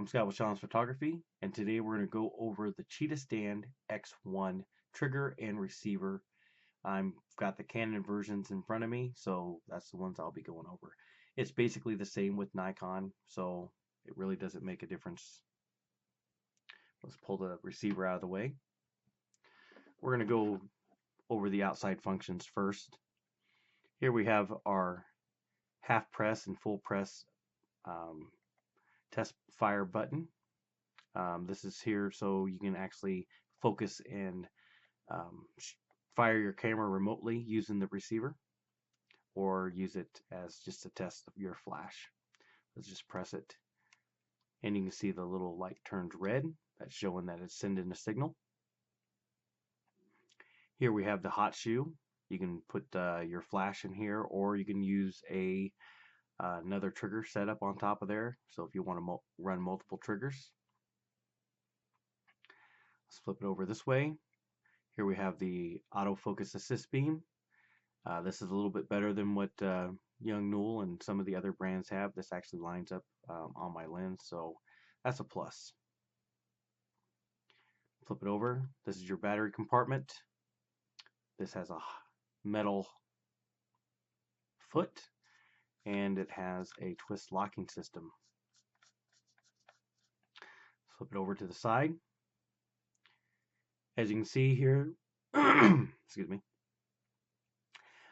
I'm Scott with Sean's Photography, and today we're going to go over the Cheetahstand X1 trigger and receiver. I've got the Canon versions in front of me, so that's the ones I'll be going over. It's basically the same with Nikon, so it really doesn't make a difference. Let's pull the receiver out of the way. We're going to go over the outside functions first. Here we have our half press and full press test fire button. This is here so you can actually focus and fire your camera remotely using the receiver, or use it as just a test of your flash. Let's just press it, and you can see the little light turns red. That's showing that it's sending a signal. Here we have the hot shoe. You can put your flash in here, or you can use another trigger setup on top of there. So if you want to run multiple triggers. Let's flip it over this way. Here we have the autofocus assist beam. This is a little bit better than what Young Newell and some of the other brands have. This actually lines up on my lens, so that's a plus. Flip it over. This is your battery compartment. This has a metal foot, and it has a twist locking system. Flip it over to the side. As you can see here, excuse me,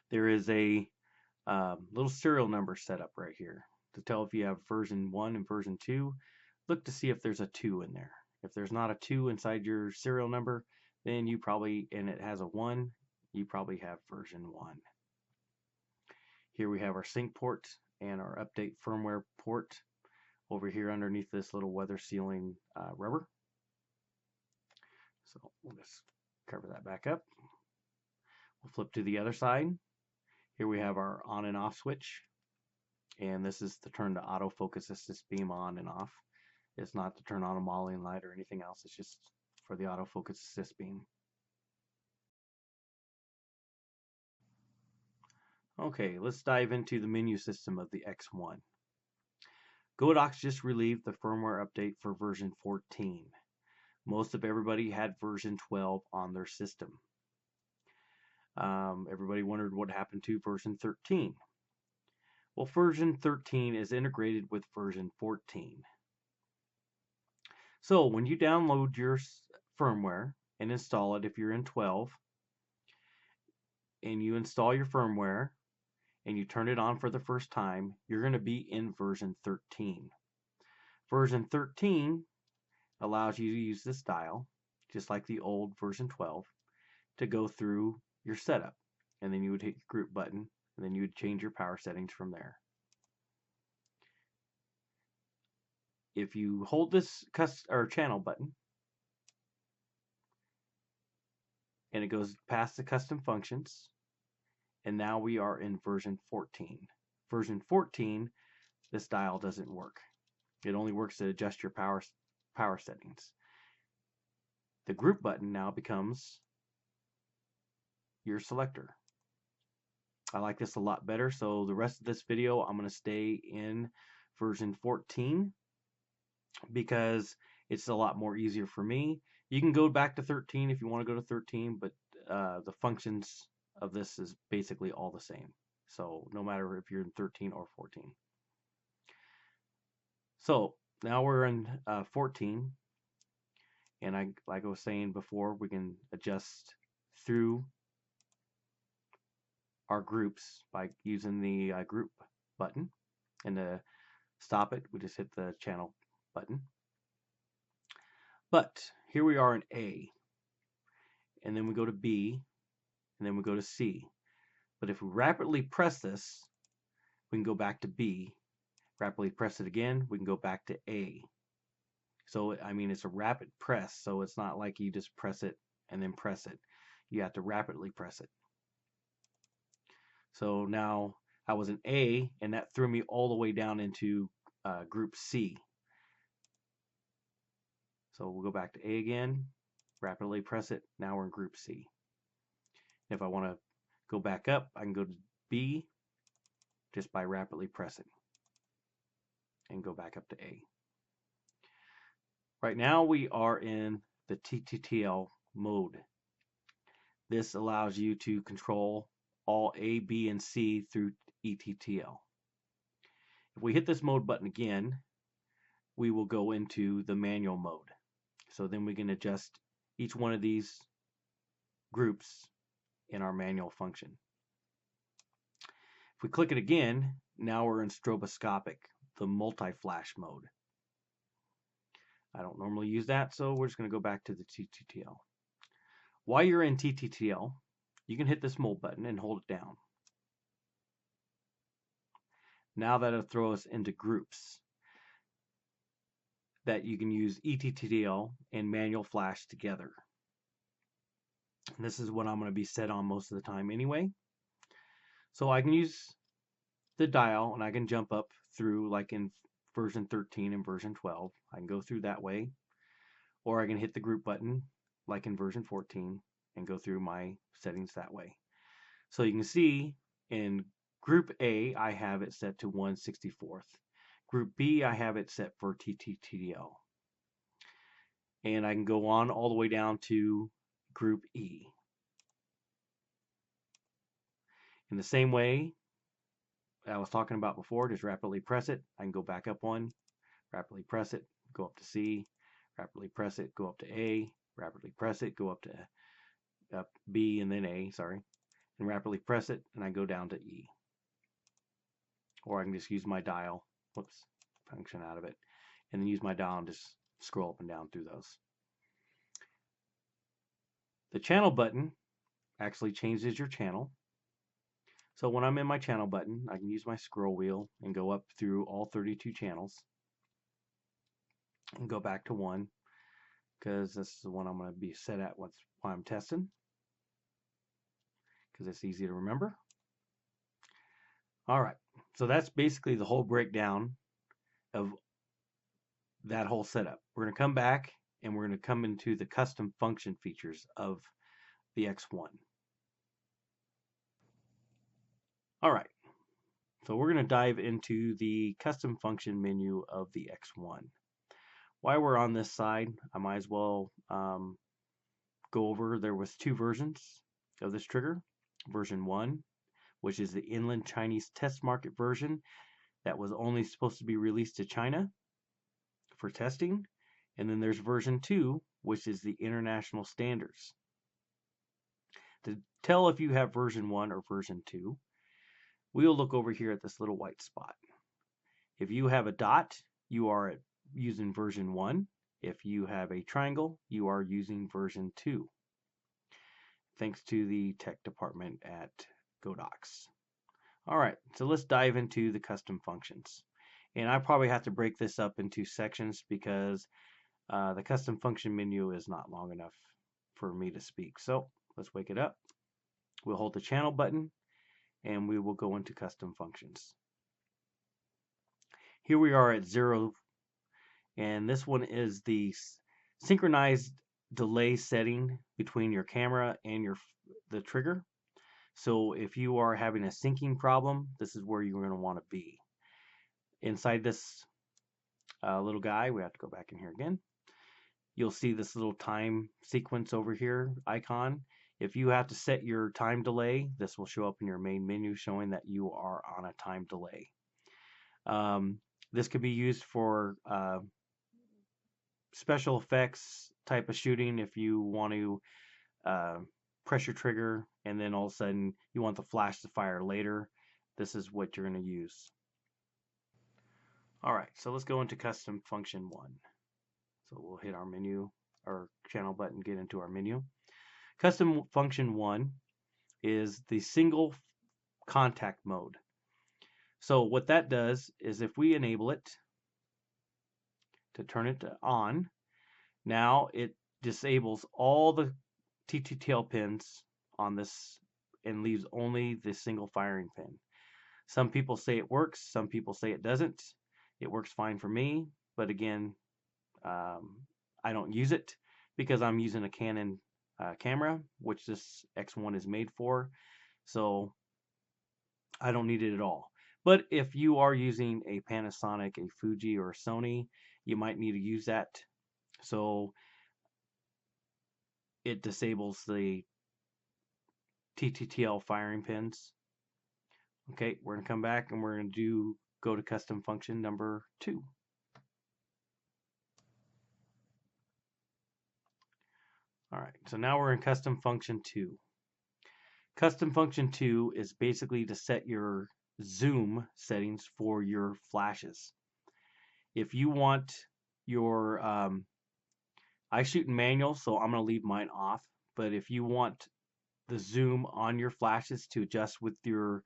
there is a little serial number set up right here to tell if you have version 1 and version 2. Look to see if there's a 2 in there. If there's not a 2 inside your serial number, then you probably, and it has a 1, you probably have version 1. Here we have our sync port and our update firmware port over here underneath this little weather sealing rubber. So we'll just cover that back up. We'll flip to the other side. Here we have our on and off switch, and this is to turn the autofocus assist beam on and off. It's not to turn on a modeling light or anything else. It's just for the autofocus assist beam. Okay, let's dive into the menu system of the X1. Godox just released the firmware update for version 14. Most of everybody had version 12 on their system. Everybody wondered what happened to version 13. Well, version 13 is integrated with version 14. So when you download your firmware and install it, if you're in 12, and you install your firmware and you turn it on for the first time, you're going to be in version 13. Version 13 allows you to use this dial, just like the old version 12, to go through your setup. And then you would hit your group button, and then you would change your power settings from there. If you hold this channel button, and it goes past the custom functions, and now we are in version 14. Version 14, this dial doesn't work. It only works to adjust your power settings. The group button now becomes your selector. I like this a lot better, so the rest of this video I'm going to stay in version 14 because it's a lot more easier for me. You can go back to 13 if you want to go to 13, but the functions of this is basically all the same. So no matter if you're in 13 or 14. So now we're in 14, and like I was saying before, we can adjust through our groups by using the group button, and to stop it we just hit the channel button. But here we are in A, and then we go to B, and then we go to C. But if we rapidly press this, we can go back to B. Rapidly press it again, we can go back to A. So I mean, it's a rapid press, so it's not like you just press it and then press it. You have to rapidly press it. So now I was in A, and that threw me all the way down into group C. So we'll go back to A again, rapidly press it. Now we're in group C. If I want to go back up, I can go to B just by rapidly pressing and go back up to A. Right now we are in the TTL mode. This allows you to control all A, B, and C through ETTL. If we hit this mode button again, we will go into the manual mode. So then we can adjust each one of these groups in our manual function. If we click it again, now we're in stroboscopic, the multi-flash mode. I don't normally use that, so we're just going to go back to the TTL. While you're in TTL, you can hit this mode button and hold it down. Now that'll throw us into groups that you can use ETTL and manual flash together. And this is what I'm going to be set on most of the time anyway. So I can use the dial and I can jump up through, like in version 13 and version 12. I can go through that way, or I can hit the group button like in version 14 and go through my settings that way. So you can see in group A I have it set to 1/64. Group B I have it set for TTTL. And I can go on all the way down to group E. In the same way I was talking about before, just rapidly press it. I can go back up one, rapidly press it, go up to C, rapidly press it, go up to A, rapidly press it, go up to B and then A, sorry, and rapidly press it, and I go down to E. Or I can just use my dial, whoops, function out of it, and then use my dial and just scroll up and down through those. The channel button actually changes your channel. So when I'm in my channel button, I can use my scroll wheel and go up through all 32 channels and go back to one, because this is the one I'm going to be set at while I'm testing, because it's easy to remember. All right, so that's basically the whole breakdown of that whole setup. We're going to come back and we're going to come into the custom function features of the X1. All right, so we're going to dive into the custom function menu of the X1. While we're on this side, I might as well go over, there was two versions of this trigger. Version 1, which is the inland Chinese test market version that was only supposed to be released to China for testing. And then there's version 2, which is the international standards. To tell if you have version 1 or version 2, we'll look over here at this little white spot. If you have a dot, you are using version 1. If you have a triangle, you are using version 2. Thanks to the tech department at Godox. All right, so let's dive into the custom functions. And I probably have to break this up into sections because the custom function menu is not long enough for me to speak. So let's wake it up. We'll hold the channel button and we will go into custom functions. Here we are at 0, and this one is the synchronized delay setting between your camera and the trigger. So if you are having a syncing problem, this is where you're going to want to be. Inside this little guy, we have to go back in here again. You'll see this little time sequence over here icon. If you have to set your time delay, this will show up in your main menu showing that you are on a time delay. This could be used for special effects type of shooting. If you want to press your trigger and then all of a sudden you want the flash to fire later, this is what you're going to use. Alright, so let's go into custom function 1. So we'll hit our menu, our channel button, get into our menu. Custom function 1 is the single contact mode. So what that does is if we enable it to turn it on, now it disables all the TTL pins on this and leaves only the single firing pin. Some people say it works, some people say it doesn't. It works fine for me, but again, I don't use it because I'm using a Canon camera, which this X1 is made for, so I don't need it at all. But if you are using a Panasonic, a Fuji, or a Sony, you might need to use that So it disables the TTL firing pins. Okay, we're going to come back and we're going to go to custom function number 2. All right, so now we're in custom function 2. Custom function 2 is basically to set your zoom settings for your flashes. If you want your, I shoot in manual, so I'm going to leave mine off. But if you want the zoom on your flashes to adjust with your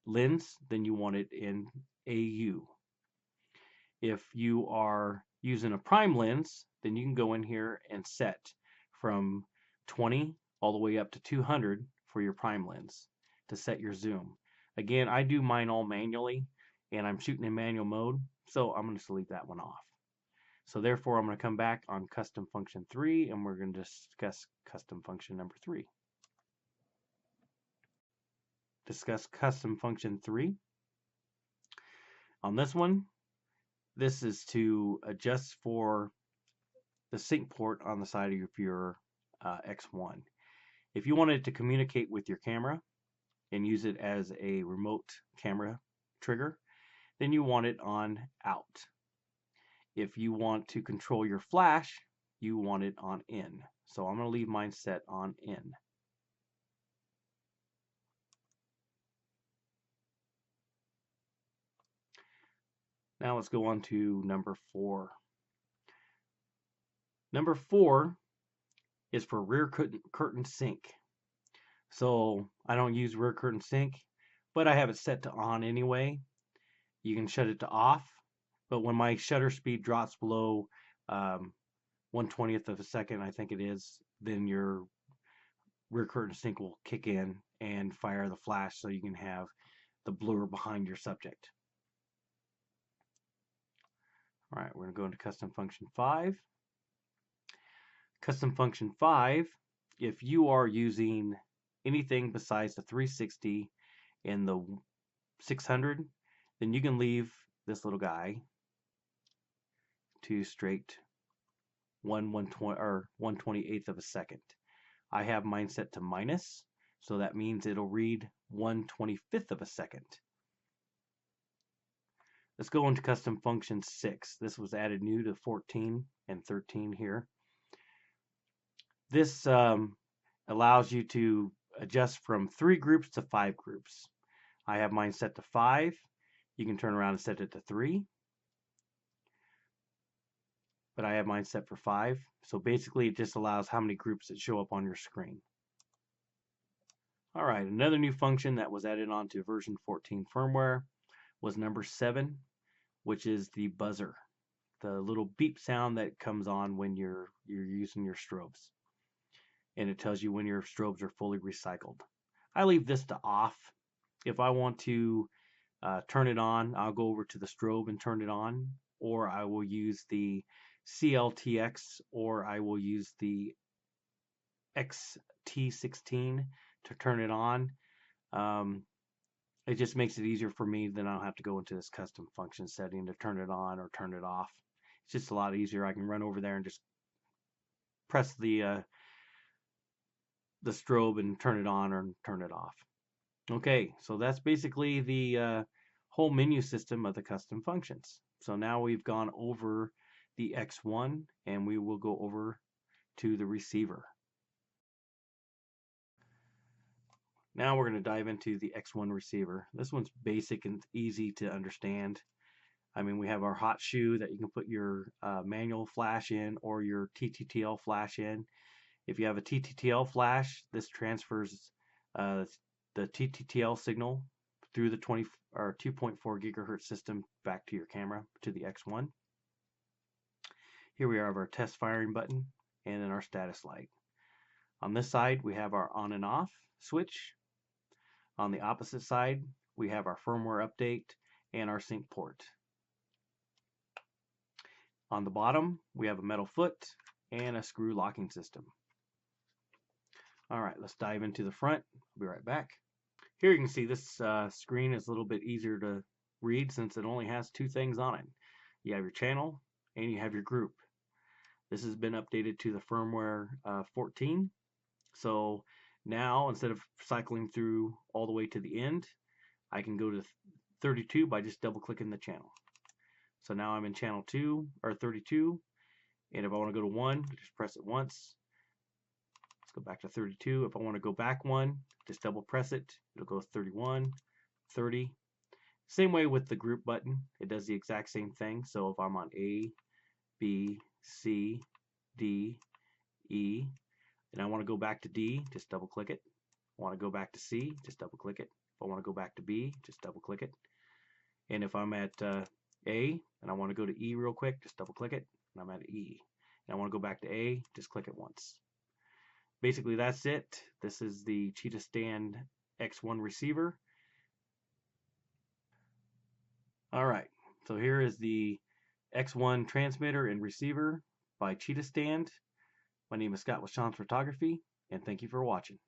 lens, then you want it in AU. If you are using a prime lens, then you can go in here and set from 20 all the way up to 200 for your prime lens to set your zoom. Again, I do mine all manually, and I'm shooting in manual mode, so I'm going to leave that one off. So therefore, I'm going to come back on custom function 3, and we're going to discuss custom function number 3. Discuss custom function 3. On this one, this is to adjust for the sync port on the side of your X1. If you wanted to communicate with your camera and use it as a remote camera trigger, then you want it on out. If you want to control your flash, you want it on in. So I'm going to leave mine set on in. Now let's go on to number 4. Number 4 is for rear curtain sync. So I don't use rear curtain sync, but I have it set to on anyway. You can shut it to off, but when my shutter speed drops below 1/20th of a second, I think it is, then your rear curtain sync will kick in and fire the flash so you can have the blur behind your subject. All right, we're going to go into custom function 5. Custom function 5, if you are using anything besides the 360 and the 600, then you can leave this little guy to straight 1/128th of a second. I have mine set to minus, so that means it'll read 1/25th of a second. Let's go into custom function 6. This was added new to 14 and 13 here. This allows you to adjust from 3 groups to 5 groups. I have mine set to 5. You can turn around and set it to 3. But I have mine set for 5. So basically it just allows how many groups that show up on your screen. All right, another new function that was added onto version 14 firmware was number 7, which is the buzzer, the little beep sound that comes on when you're using your strobes. And it tells you when your strobes are fully recycled. I leave this to off. If I want to turn it on, I'll go over to the strobe and turn it on, or I will use the CLTX, or I will use the XT16 to turn it on. It just makes it easier for me, then I don't have to go into this custom function setting to turn it on or turn it off. It's just a lot easier. I can run over there and just press the strobe and turn it on or turn it off. Okay, so that's basically the whole menu system of the custom functions. So now we've gone over the X1 and we will go over to the receiver. Now we're going to dive into the X1 receiver. This one's basic and easy to understand. I mean, we have our hot shoe that you can put your manual flash in or your TTL flash in. If you have a TTL flash, this transfers the TTL signal through the 2.4 gigahertz system back to your camera, to the X1. Here we have our test firing button and then our status light. On this side, we have our on and off switch. On the opposite side, we have our firmware update and our sync port. On the bottom, we have a metal foot and a screw locking system. All right, let's dive into the front. I'll be right back. Here you can see this screen is a little bit easier to read since it only has 2 things on it. You have your channel and you have your group. This has been updated to the firmware 14. So now instead of cycling through all the way to the end, I can go to 32 by just double clicking the channel. So now I'm in channel 2 or 32, and if I want to go to 1, just press it once. Let's go back to 32. If I want to go back 1, just double press it. It'll go 31, 30. Same way with the group button. It does the exact same thing. So if I'm on A, B, C, D, E, and I want to go back to D, just double click it. I want to go back to C, just double click it. If I want to go back to B, just double click it. And if I'm at A and I want to go to E real quick, just double click it, and I'm at E. And I want to go back to A, just click it once. Basically that's it. This is the Cheetahstand X1 receiver. Alright, so here is the X1 transmitter and receiver by Cheetahstand. My name is Scott with Sean's Photography, and thank you for watching.